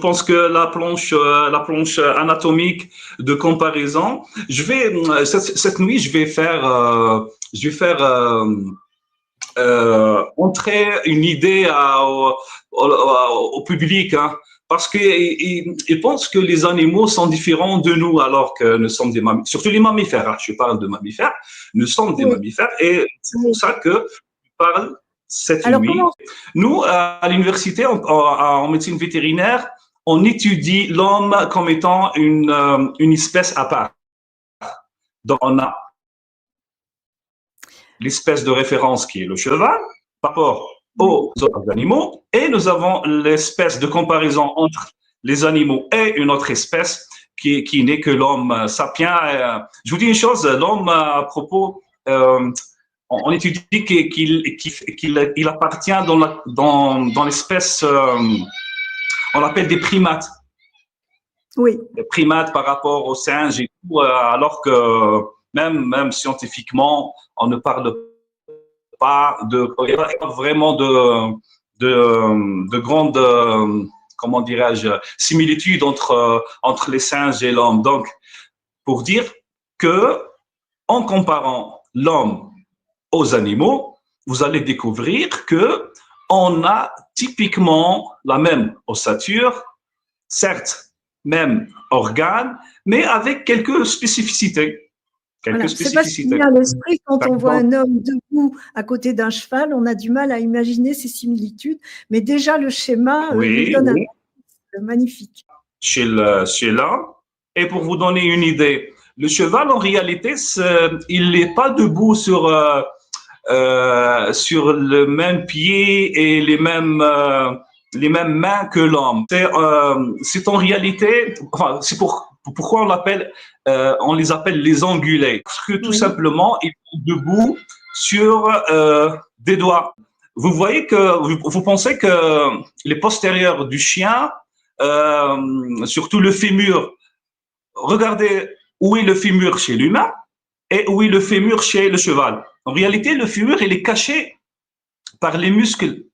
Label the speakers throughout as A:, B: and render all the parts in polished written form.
A: pense que la planche anatomique de comparaison, cette nuit, je vais faire entrer une idée au public, hein, parce qu'ils pensent que les animaux sont différents de nous, alors que nous sommes des mammifères, surtout les mammifères, hein, je parle de mammifères, nous sommes des
B: Oui,
A: mammifères, et c'est pour
B: oui.
A: ça que je parle cette
B: Alors,
A: nuit.
B: comment?
A: Nous, à l'université, en médecine vétérinaire, on étudie l'homme comme étant une espèce à part. Donc, on a l'espèce de référence qui est le cheval par rapport
B: Oui.
A: aux autres animaux, et nous avons l'espèce de comparaison entre les animaux et une autre espèce qui n'est que l'homme sapiens. Je vous dis une chose, l'homme, à propos, on étudie qu'il appartient dans l'espèce, on appelle des primates.
B: Oui.
A: Des primates par rapport aux singes et tout, alors que même scientifiquement, on ne parle pas il n'y a pas vraiment de grandes, comment dirais-je, similitudes entre les singes et l'homme. Donc, pour dire que, en comparant l'homme aux animaux, vous allez découvrir que on a typiquement la même ossature, certes, même organe, mais avec quelques spécificités. Quelques
B: Voilà, c'est pas ce qui me
A: spécificités.
B: vient à l'esprit quand
A: Par
B: on voit
A: exemple,
B: un homme debout à côté d'un cheval, on a du mal à imaginer ces similitudes, mais déjà le schéma nous
A: oui,
B: donne un exemple magnifique.
A: chez l'homme. Et pour vous donner une idée, le cheval, en réalité, il n'est pas debout sur le même pied et les mêmes mains que l'homme. C'est en réalité, enfin, pourquoi on les appelle les ongulés. Parce que tout
B: Oui,
A: simplement, ils sont debout sur des doigts. Vous pensez que les postérieurs du chien, surtout le fémur, regardez où est le fémur chez l'humain et où est le fémur chez le cheval. En réalité, le fémur, il est caché par les muscles.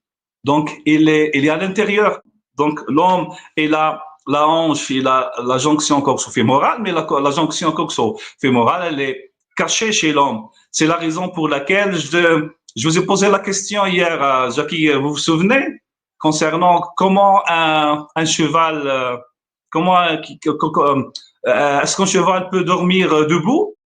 A: Donc, il est à l'intérieur. Donc, l'homme est la hanche et la jonction coxo-fémorale, mais la jonction coxo-fémorale, elle est cachée chez l'homme. C'est la raison pour laquelle je vous ai posé la question hier, Jackie, vous vous souvenez, concernant comment un cheval, comment, est-ce qu'un cheval peut dormir debout?